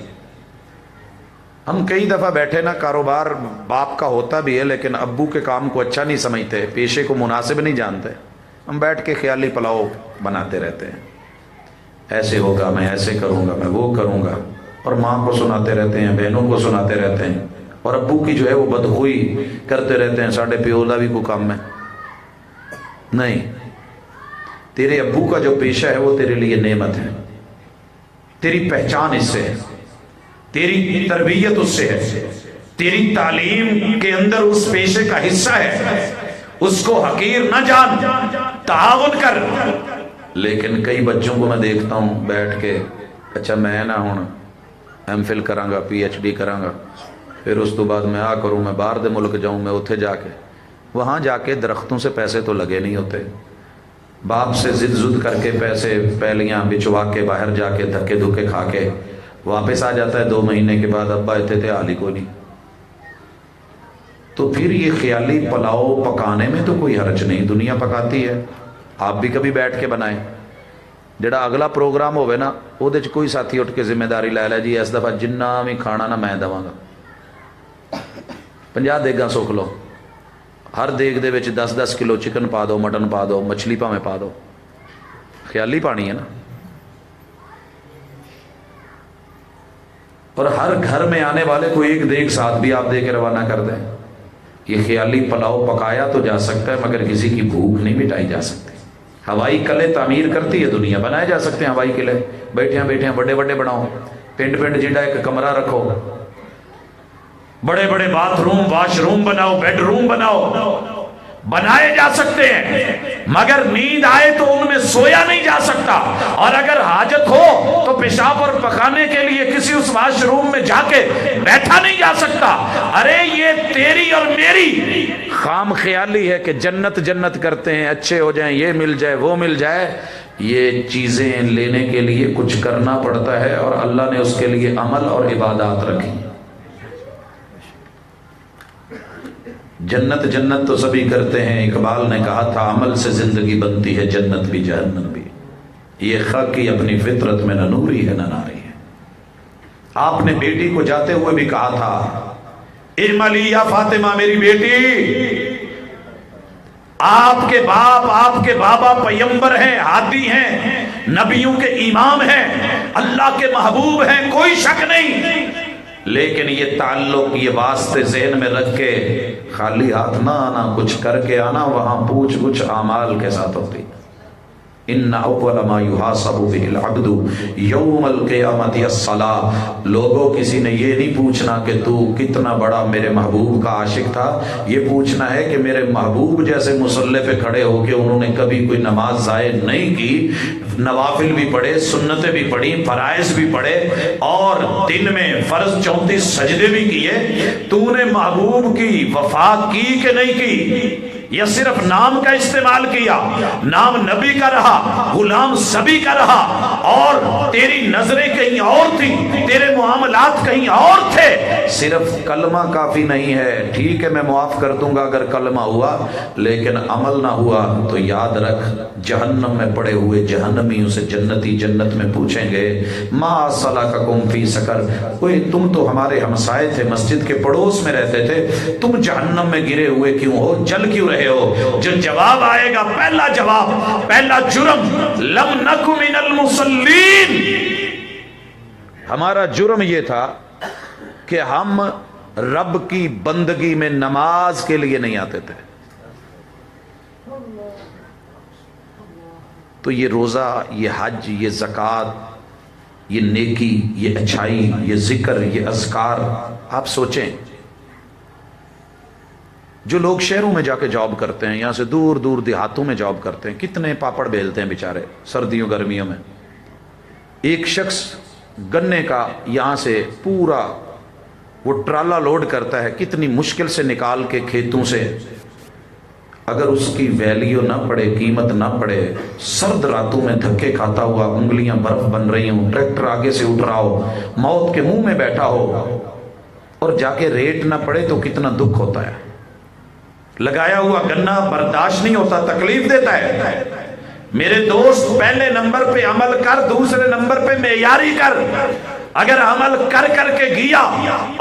ہم کئی دفعہ بیٹھے نا، کاروبار باپ کا ہوتا بھی ہے لیکن ابو کے کام کو اچھا نہیں سمجھتے، پیشے کو مناسب نہیں جانتے، ہم بیٹھ کے خیالی پلاؤ بناتے رہتے ہیں، ایسے ہوگا، میں ایسے کروں گا، میں وہ کروں گا، اور ماں کو سناتے رہتے ہیں، بہنوں کو سناتے رہتے ہیں، اور ابو کی جو ہے وہ بدخوئی کرتے رہتے ہیں، ساڑھے پیولہ بھی کو کام میں نہیں۔ تیرے ابو کا جو پیشہ ہے وہ تیرے لیے نعمت ہے، تیری پہچان اس سے ہے، تیری تربیت اس سے ہے، تیری تعلیم کے اندر اس پیشے کا حصہ ہے، اس کو حقیر نہ جان، تعاون کر۔ لیکن کئی بچوں کو میں دیکھتا ہوں بیٹھ کے، اچھا میں نہ ہوں ایم فل کراں گا، پی ایچ ڈی کراں گا، پھر اس تو بعد میں آ کروں، میں باہر دے ملک جاؤں، میں اتھے جا کے، وہاں جا کے درختوں سے پیسے تو لگے نہیں ہوتے، باپ سے ضد زد کر کے پیسے پہلیاں بچوا کے باہر جا کے دھکے دھکے کھا کے واپس آ جاتا ہے 2 مہینے کے بعد، ابا اتنے تھے حال ہی کو نہیں۔ تو پھر یہ خیالی پلاؤ پکانے میں تو کوئی حرج نہیں، دنیا پکاتی ہے، آپ بھی کبھی بیٹھ کے بنائیں۔ جڑا اگلا پروگرام ہوئے نا وہ دے کوئی ساتھی اٹھ کے ذمہ داری لے لے، جی اس دفعہ جنہ بھی کھانا نا میں دواں گا، 50 دیگاں سوکھ لو، ہر دیگ دے وچ 10-10 کلو چکن پا دو، مٹن پا دو، مچھلی پاویں پا دو، خیالی پانی ہے نا۔ اور ہر گھر میں آنے والے کو ایک دیگ ساتھ بھی آپ دے کے روانہ کر دیں۔ یہ خیالی پلاؤ پکایا تو جا سکتا ہے مگر کسی کی بھوک نہیں مٹائی جا سکتی۔ ہوائی قلعے تعمیر کرتی ہے دنیا، بنائے جا سکتے ہیں ہوائی قلعے، بیٹھے بیٹھے بڑے بڑے بناؤ، پنڈ پنڈ جنڈا ایک کمرہ رکھو، بڑے بڑے باتھ روم، واش روم بناؤ، بیڈ روم بناؤ، بنائے جا سکتے ہیں مگر نیند آئے تو ان میں سویا نہیں جا سکتا، اور اگر حاجت ہو تو پیشاب اور پکانے کے لیے کسی اس واش روم میں جا کے بیٹھا نہیں جا سکتا۔ ارے یہ تیری اور میری خام خیالی ہے کہ جنت جنت کرتے ہیں، اچھے ہو جائیں، یہ مل جائے وہ مل جائے۔ یہ چیزیں لینے کے لیے کچھ کرنا پڑتا ہے اور اللہ نے اس کے لیے عمل اور عبادات رکھی۔ جنت جنت تو سبھی کرتے ہیں، اقبال نے کہا تھا عمل سے زندگی بنتی ہے، جنت بھی جہنم بھی، یہ خاکی اپنی فطرت میں نہ نوری ہے نہ ناری ہے۔ آپ نے بیٹی کو جاتے ہوئے بھی کہا تھا اعملی یا فاطمہ میری بیٹی، آپ کے باپ آپ کے بابا پیمبر ہیں، ہادی ہیں، نبیوں کے امام ہیں، اللہ کے محبوب ہیں، کوئی شک نہیں، لیکن یہ تعلق، یہ واسطے ذہن میں رکھ کے خالی ہاتھ نہ آنا، کچھ کر کے آنا، وہاں پوچھ گچھ اعمال کے ساتھ ہوتی۔ ان اول ما یحاسب به العبد یوم القیامت الصلاۃ، لوگوں کسی نے یہ نہیں پوچھنا کہ تو کتنا بڑا میرے محبوب کا عاشق تھا، یہ پوچھنا ہے کہ میرے محبوب جیسے مصلی پہ کھڑے ہو کے انہوں نے کبھی کوئی نماز ضائع نہیں کی، نوافل بھی پڑھے، سنتیں بھی پڑھی، فرائض بھی پڑھے، اور دن میں فرض 34 سجدے بھی کیے، تو نے محبوب کی وفا کی کہ نہیں کی، یا صرف نام کا استعمال کیا، نام نبی کا رہا، غلام سبی کا رہا، اور تیری نظریں کہیں اور تھی، تیرے معاملات کہیں اور تھے، صرف کلمہ کافی نہیں ہے، ٹھیک ہے میں معاف کر دوں گا اگر کلمہ ہوا، لیکن عمل نہ ہوا تو یاد رکھ جہنم میں پڑے ہوئے جہنمیوں سے جنتی جنت میں پوچھیں گے ما سلککم فی سقر، کوئی تم تو ہمارے ہمسائے تھے، مسجد کے پڑوس میں رہتے تھے، تم جہنم میں گرے ہوئے کیوں ہو، جل کیوں رہے ہو؟ جو جواب آئے گا، پہلا جواب، پہلا جرم، لم نک من المصلین، ہمارا جرم یہ تھا کہ ہم رب کی بندگی میں نماز کے لیے نہیں آتے تھے۔ تو یہ روزہ، یہ حج، یہ زکوٰۃ، یہ نیکی، یہ اچھائی، یہ ذکر، یہ اذکار، آپ سوچیں جو لوگ شہروں میں جا کے جاب کرتے ہیں، یہاں سے دور دور دیہاتوں میں جاب کرتے ہیں، کتنے پاپڑ بیلتے ہیں بیچارے سردیوں گرمیوں میں. ایک شخص گنے کا یہاں سے پورا وہ ٹرالا لوڈ کرتا ہے، کتنی مشکل سے نکال کے کھیتوں سے، اگر اس کی ویلیو نہ پڑے، قیمت نہ پڑے، سرد راتوں میں دھکے کھاتا ہوا، انگلیاں برف بن رہی ہوں، ٹریکٹر آگے سے اٹھ رہا ہو، موت کے منہ میں بیٹھا ہو، اور جا کے ریٹ نہ پڑے تو کتنا دکھ ہوتا ہے. لگایا ہوا گنا برداشت نہیں ہوتا، تکلیف دیتا ہے. میرے دوست پہلے نمبر پہ عمل کر، دوسرے نمبر پہ معیاری کر. اگر عمل کر کر کے گیا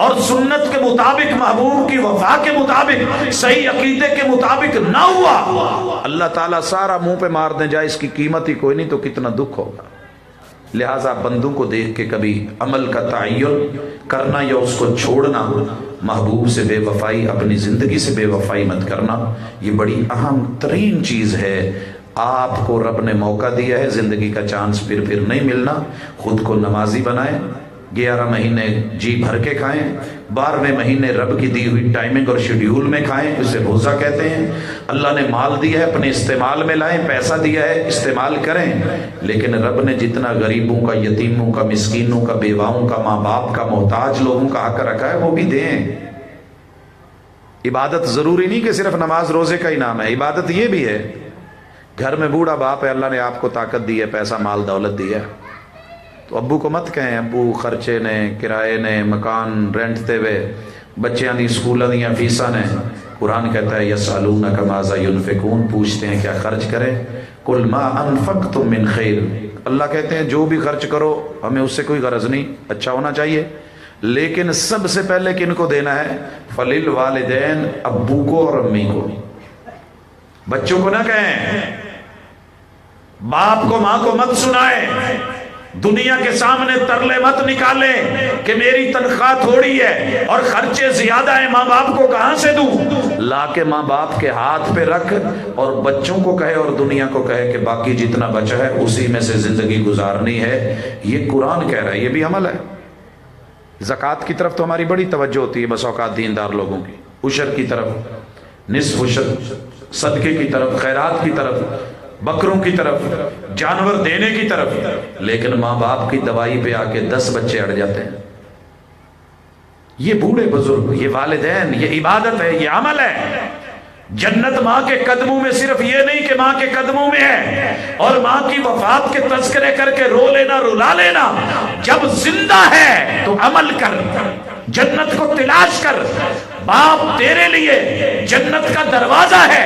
اور سنت کے مطابق، محبوب کی وفا کے مطابق، صحیح عقیدے کے مطابق نہ ہوا، اللہ تعالیٰ سارا منہ پہ مار دے، جائے اس کی قیمت ہی کوئی نہیں، تو کتنا دکھ ہوگا. لہٰذا بندوں کو دیکھ کے کبھی عمل کا تعین کرنا یا اس کو چھوڑنا، محبوب سے بے وفائی، اپنی زندگی سے بے وفائی مت کرنا، یہ بڑی اہم ترین چیز ہے. آپ کو رب نے موقع دیا ہے، زندگی کا چانس پھر نہیں ملنا. خود کو نمازی بنائیں، 11 مہینے جی بھر کے کھائیں، 12ویں مہینے رب کی دی ہوئی ٹائمنگ اور شیڈیول میں کھائیں، اسے روزہ کہتے ہیں. اللہ نے مال دیا ہے، اپنے استعمال میں لائیں، پیسہ دیا ہے استعمال کریں، لیکن رب نے جتنا غریبوں کا، یتیموں کا، مسکینوں کا، بیواؤں کا، ماں باپ کا، محتاج لوگوں کا حق رکھا ہے، وہ بھی دیں. عبادت ضروری نہیں کہ صرف نماز روزے کا ہی نام ہے، عبادت یہ بھی ہے. گھر میں بوڑھا باپ ہے، اللہ نے آپ کو طاقت دی ہے، پیسہ مال دولت دی ہے، تو ابو کو مت کہیں ابو خرچے نے، کرائے نے، مکان رینٹ تے ہوئے، بچیاں دی سکولوں دیاں فیساں نے. قرآن کہتا ہے یسألونک ماذا ینفقون، پوچھتے ہیں کیا خرچ کریں. قل ما انفقتم من خیر، اللہ کہتے ہیں جو بھی خرچ کرو ہمیں اس سے کوئی غرض نہیں، اچھا ہونا چاہیے، لیکن سب سے پہلے کن کو دینا ہے؟ فللوالدین، ابو کو اور امی کو. بچوں کو نہ کہیں، باپ کو ماں کو مت سنائیں، دنیا کے سامنے ترلے مت نکالیں کہ میری تنخواہ تھوڑی ہے اور خرچے زیادہ ہیں، ماں باپ کو کہاں سے دوں. لا کے ماں باپ کے ہاتھ پہ رکھ، اور بچوں کو کہے اور دنیا کو کہے کہ باقی جتنا بچا ہے اسی میں سے زندگی گزارنی ہے. یہ قرآن کہہ رہا ہے، یہ بھی عمل ہے. زکوٰۃ کی طرف تو ہماری بڑی توجہ ہوتی ہے بس اوقات دیندار لوگوں کی، عشر کی طرف، نصف عشر، صدقے کی طرف، خیرات کی طرف، بکروں کی طرف، جانور دینے کی طرف، لیکن ماں باپ کی دوائی پہ آ کے 10 بچے اڑ جاتے ہیں. یہ بوڑھے بزرگ، یہ والدین، یہ عبادت ہے، یہ عمل ہے. جنت ماں کے قدموں میں صرف یہ نہیں کہ ماں کے قدموں میں ہے اور ماں کی وفات کے تذکرے کر کے رو لینا، رلا لینا. جب زندہ ہے تو عمل کر، جنت کو تلاش کر. باپ تیرے لیے جنت کا دروازہ ہے.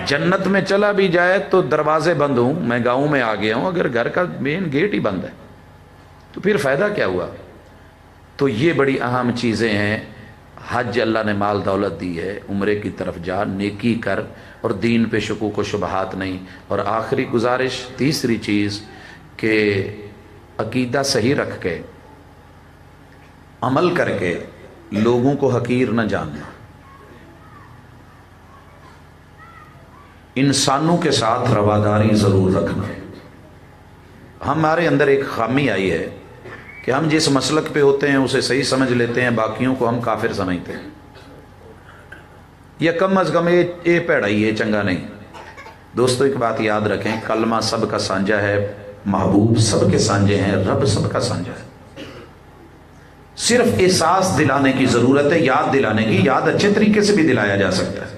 جنت میں چلا بھی جائے تو دروازے بند ہوں، میں گاؤں میں آ گیا ہوں، اگر گھر کا مین گیٹ ہی بند ہے تو پھر فائدہ کیا ہوا؟ تو یہ بڑی اہم چیزیں ہیں. حج اللہ نے مال دولت دی ہے، عمرے کی طرف جا، نیکی کر، اور دین پہ شکوک و شبہات نہیں. اور آخری گزارش، تیسری چیز کہ عقیدہ صحیح رکھ کے عمل کر کے لوگوں کو حقیر نہ جاننا. انسانوں کے ساتھ رواداری ضرور رکھنا. ہمارے اندر ایک خامی آئی ہے کہ ہم جس مسلک پہ ہوتے ہیں اسے صحیح سمجھ لیتے ہیں، باقیوں کو ہم کافر سمجھتے ہیں، یا کم از کم یہ پیڑا ہی ہے، چنگا نہیں. دوستو ایک بات یاد رکھیں، کلمہ سب کا سانجا ہے، محبوب سب کے سانجے ہیں، رب سب کا سانجا ہے. صرف احساس دلانے کی ضرورت ہے، یاد دلانے کی. یاد اچھے طریقے سے بھی دلایا جا سکتا ہے،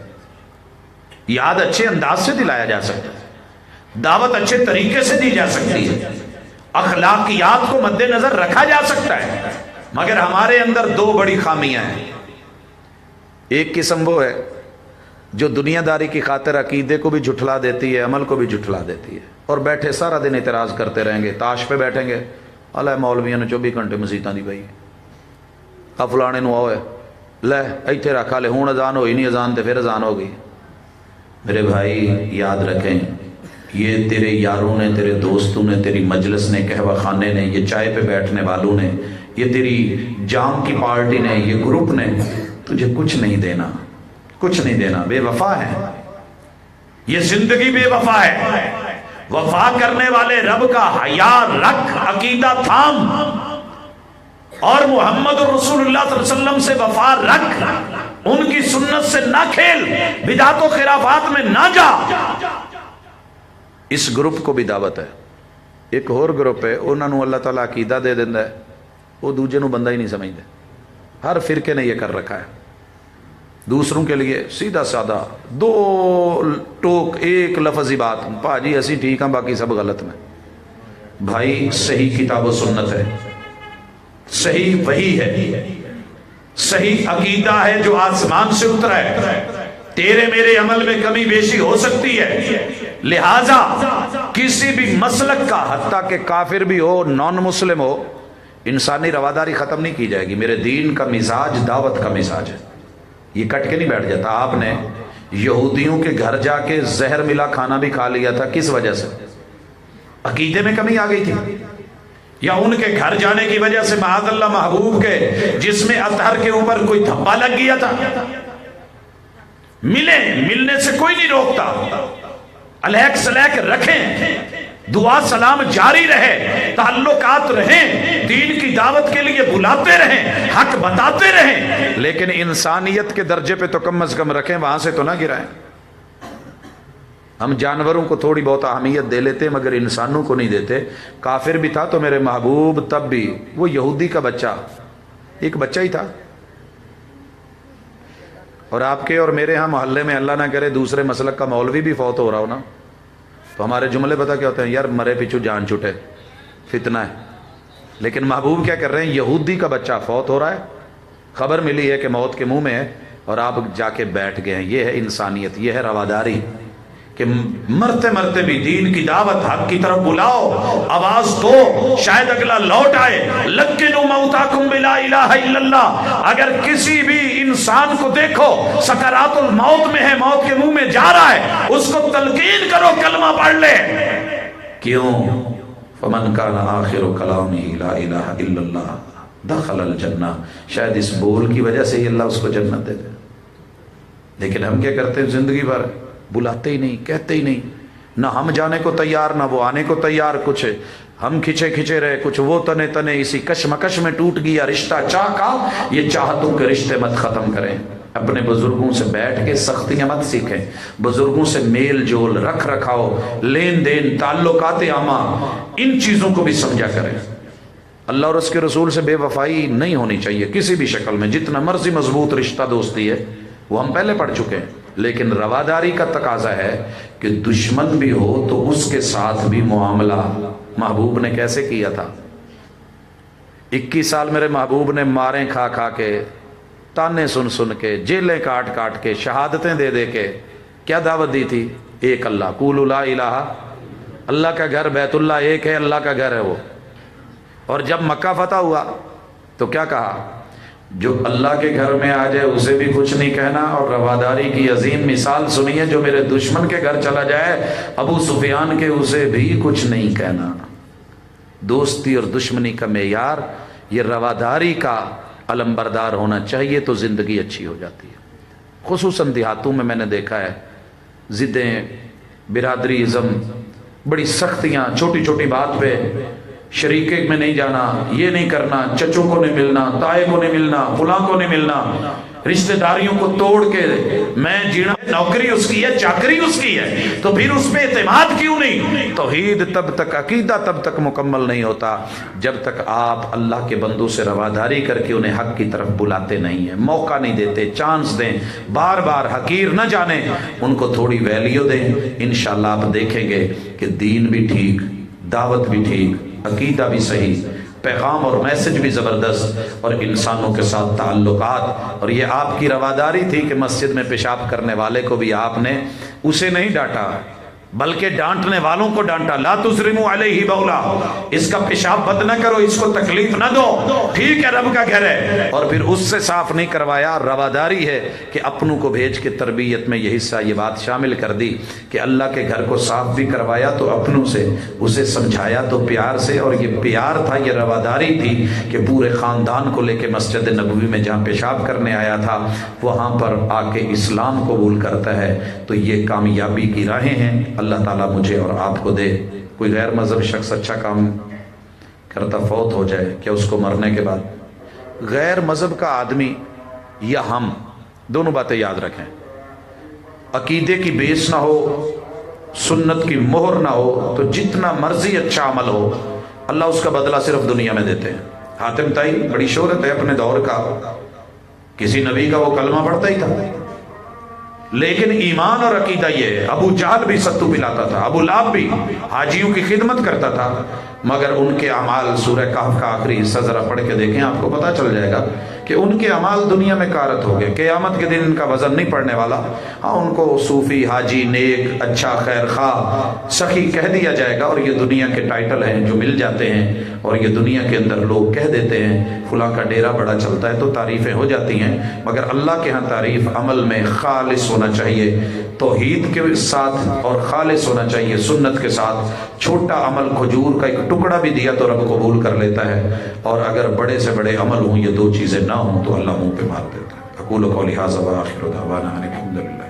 یاد اچھے انداز سے دلایا جا سکتا ہے، دعوت اچھے طریقے سے دی جا سکتی ہے، اخلاقیات کو مد نظر رکھا جا سکتا ہے. مگر ہمارے اندر 2 بڑی خامیاں ہیں. ایک قسم وہ ہے جو دنیا داری کی خاطر عقیدے کو بھی جھٹلا دیتی ہے، عمل کو بھی جھٹلا دیتی ہے، اور بیٹھے سارا دن اعتراض کرتے رہیں گے، تاش پہ بیٹھیں گے. اللہ مولویوں نے 24 گھنٹے مسیتاں دی پئی، فلانے نو آؤ لے ایتھے رکھا لے، ہوں اذان ہوئی نہیں، اذان تے پھر اذان ہو گئی. میرے بھائی یاد رکھیں، یہ تیرے یاروں نے، تیرے دوستوں نے، تیری مجلس نے، قہوہ خانے نے، یہ چائے پہ بیٹھنے والوں نے، یہ تیری جام کی پارٹی نے، یہ گروپ نے تجھے کچھ نہیں دینا، کچھ نہیں دینا. بے وفا ہے، یہ زندگی بے وفا ہے. وفا کرنے والے رب کا حیا رکھ، عقیدہ تھام، اور محمد رسول اللہ صلی اللہ علیہ وسلم سے وفا رکھ، ان کی سنت سے نہ کھیل، بدعت و خرافات میں نہ جا۔ اس گروپ کو بھی دعوت ہے۔ ایک اور گروپ ہے، انہوں نے اللہ تعالیٰ عقیدہ دے دینا ہے، وہ دوجے نو بندہ ہی نہیں سمجھتے۔ ہر فرقے نے یہ کر رکھا ہے، دوسروں کے لیے سیدھا سادہ دو ٹوک ایک لفظی بات، پاجی اسی ٹھیک ہیں باقی سب غلط میں۔ بھائی صحیح کتاب و سنت ہے، صحیح وحی ہے، صحیح عقیدہ ہے جو آسمان سے اترا ہے۔ تیرے میرے عمل میں کمی بیشی ہو سکتی ہے، لہذا کسی بھی مسلک کا، حتیٰ کہ کافر بھی ہو، نان مسلم ہو، انسانی رواداری ختم نہیں کی جائے گی۔ میرے دین کا مزاج دعوت کا مزاج ہے، یہ کٹ کے نہیں بیٹھ جاتا۔ آپ نے یہودیوں کے گھر جا کے زہر ملا کھانا بھی کھا لیا تھا، کس وجہ سے؟ عقیدے میں کمی آ گئی تھی، یا ان کے گھر جانے کی وجہ سے معاذ اللہ محبوب کے جس میں اطہر کے اوپر کوئی دھبا لگ گیا تھا؟ ملنے سے کوئی نہیں روکتا، علیک سلیک رکھیں، دعا سلام جاری رہے، تعلقات رہیں، دین کی دعوت کے لیے بلاتے رہیں، حق بتاتے رہیں، لیکن انسانیت کے درجے پہ تو کم از کم رکھیں، وہاں سے تو نہ گرائیں۔ ہم جانوروں کو تھوڑی بہت اہمیت دے لیتے مگر انسانوں کو نہیں دیتے۔ کافر بھی تھا تو میرے محبوب تب بھی، وہ یہودی کا بچہ، ایک بچہ ہی تھا۔ اور آپ کے اور میرے ہاں محلے میں اللہ نہ کرے دوسرے مسلک کا مولوی بھی فوت ہو رہا ہو نا، تو ہمارے جملے پتہ کیا ہوتے ہیں؟ یار مرے پیچھو جان چھٹے، فتنہ ہے۔ لیکن محبوب کیا کر رہے ہیں؟ یہودی کا بچہ فوت ہو رہا ہے، خبر ملی ہے کہ موت کے منہ میں ہے، اور آپ جا کے بیٹھ گئے ہیں۔ یہ ہے انسانیت، یہ ہے رواداری، کہ مرتے مرتے بھی دین کی دعوت حق کی طرف بلاؤ، آواز دو، شاید اگلا لوٹ آئے۔ لکنوا موتاکم بلا الہ الا اللہ۔ اگر کسی بھی انسان کو دیکھو سکرات الموت میں ہے، موت کے منہ میں جا رہا ہے، اس کو تلقین کرو، کلمہ پڑھ لے۔ کیوں؟ فمن کان آخر کلامہ لا الہ الا اللہ دخل الجنہ۔ شاید اس بول کی وجہ سے ہی اللہ اس کو جنت دے دے۔ لیکن ہم کیا کرتے ہیں؟ زندگی بھر بلاتے ہی نہیں، کہتے ہی نہیں، نہ ہم جانے کو تیار نہ وہ آنے کو تیار، کچھ ہم کھچے کھچے رہے، کچھ وہ تنے تنے، اسی کشمکش میں ٹوٹ گیا رشتہ چاہ کا۔ یہ چاہتوں کے رشتے مت ختم کریں، اپنے بزرگوں سے بیٹھ کے سختیاں مت سیکھیں، بزرگوں سے میل جول رکھ رکھاؤ، لین دین، تعلقات عامہ، ان چیزوں کو بھی سمجھا کریں۔ اللہ اور اس کے رسول سے بے وفائی نہیں ہونی چاہیے کسی بھی شکل میں، جتنا مرضی مضبوط رشتہ دوستی ہے وہ ہم پہلے پڑھ چکے ہیں۔ لیکن رواداری کا تقاضا ہے کہ دشمن بھی ہو تو اس کے ساتھ بھی معاملہ محبوب نے کیسے کیا تھا۔ 21 سال میرے محبوب نے ماریں کھا کھا کے، تانے سن سن کے، جیلیں کاٹ کاٹ کے، شہادتیں دے دے کے کیا دعوت دی تھی؟ ایک اللہ، قولوا لا الہ، اللہ کا گھر بیت اللہ ایک ہے، اللہ کا گھر ہے وہ۔ اور جب مکہ فتح ہوا تو کیا کہا؟ جو اللہ کے گھر میں آ جائے اسے بھی کچھ نہیں کہنا، اور رواداری کی عظیم مثال سنیے، جو میرے دشمن کے گھر چلا جائے ابو سفیان کے، اسے بھی کچھ نہیں کہنا۔ دوستی اور دشمنی کا معیار یہ رواداری کا علمبردار ہونا چاہیے تو زندگی اچھی ہو جاتی ہے۔ خصوصاً دیہاتوں میں نے دیکھا ہے ضدیں، برادری ازم، بڑی سختیاں، چھوٹی چھوٹی بات پہ شریکے میں نہیں جانا، یہ نہیں کرنا، چچوں کو نہیں ملنا، تائے کو نہیں ملنا، فلاں کو نہیں ملنا، رشتہ داریوں کو توڑ کے میں جینا، نوکری اس کی ہے، چاکری اس کی ہے، تو پھر اس پہ اعتماد کیوں نہیں؟ توحید تب تک، عقیدہ تب تک مکمل نہیں ہوتا جب تک آپ اللہ کے بندوں سے رواداری کر کے انہیں حق کی طرف بلاتے نہیں ہیں، موقع نہیں دیتے، چانس دیں، بار بار حقیر نہ جانیں، ان کو تھوڑی ویلیو دیں۔ انشاءاللہ آپ دیکھیں گے کہ دین بھی ٹھیک، دعوت بھی ٹھیک، عقیدہ بھی صحیح، پیغام اور میسج بھی زبردست، اور انسانوں کے ساتھ تعلقات۔ اور یہ آپ کی رواداری تھی کہ مسجد میں پیشاب کرنے والے کو بھی آپ نے اسے نہیں ڈانٹا بلکہ ڈانٹنے والوں کو ڈانٹا۔ لا تزرموا علیہ بولا، اس کا پیشاب بد نہ کرو، اس کو تکلیف نہ دو، ٹھیک ہے رب کا گھر ہے، اور پھر اس سے صاف نہیں کروایا۔ رواداری ہے کہ اپنوں کو بھیج کے تربیت میں یہ حصہ، یہ بات شامل کر دی کہ اللہ کے گھر کو صاف بھی کروایا تو اپنوں سے، اسے سمجھایا تو پیار سے، اور یہ پیار تھا، یہ رواداری تھی کہ پورے خاندان کو لے کے مسجد نبوی میں جہاں پیشاب کرنے آیا تھا وہاں پر آ کے اسلام قبول کرتا ہے۔ تو یہ کامیابی کی راہیں ہیں۔ اللہ تعالیٰ مجھے اور آپ کو دے کوئی غیر مذہب شخص اچھا کام کرتا فوت ہو جائے، کیا اس کو مرنے کے بعد غیر مذہب کا آدمی یا ہم دونوں باتیں یاد رکھیں، عقیدے کی بیس نہ ہو، سنت کی مہر نہ ہو، تو جتنا مرضی اچھا عمل ہو اللہ اس کا بدلہ صرف دنیا میں دیتے ہیں۔ حاتم طائی بڑی شہرت ہے اپنے دور کا، کسی نبی کا وہ کلمہ پڑھتا ہی تھا، لیکن ایمان اور عقیدہ یہ ہے۔ ابو جہل بھی ستو پلاتا تھا، ابو لہب بھی حاجیوں کی خدمت کرتا تھا، مگر ان کے اعمال سورہ کہف کا آخری حصہ ذرا پڑھ کے دیکھیں، آپ کو پتہ چل جائے گا کہ ان کے اعمال دنیا میں کارت ہو گئے، قیامت کے دن ان کا وزن نہیں پڑنے والا۔ ہاں ان کو صوفی، حاجی، نیک، اچھا، خیر خواہ، سخی کہہ دیا جائے گا، اور یہ دنیا کے ٹائٹل ہیں جو مل جاتے ہیں، اور یہ دنیا کے اندر لوگ کہہ دیتے ہیں فلاں کا ڈیرا بڑا چلتا ہے، تو تعریفیں ہو جاتی ہیں، مگر اللہ کے ہاں تعریف عمل میں خالص ہونا چاہیے، توحید کے ساتھ، اور خالص ہونا چاہیے سنت کے ساتھ۔ چھوٹا عمل کھجور کا ایک ٹکڑا بھی دیا تو رب قبول کر لیتا ہے، اور اگر بڑے سے بڑے عمل ہوں، یہ دو چیزیں نہ ہوں تو اللہ منہ پہ مار دیتا ہے۔ اقول قولی ھذا وآخر دعوانا ان الحمد للہ۔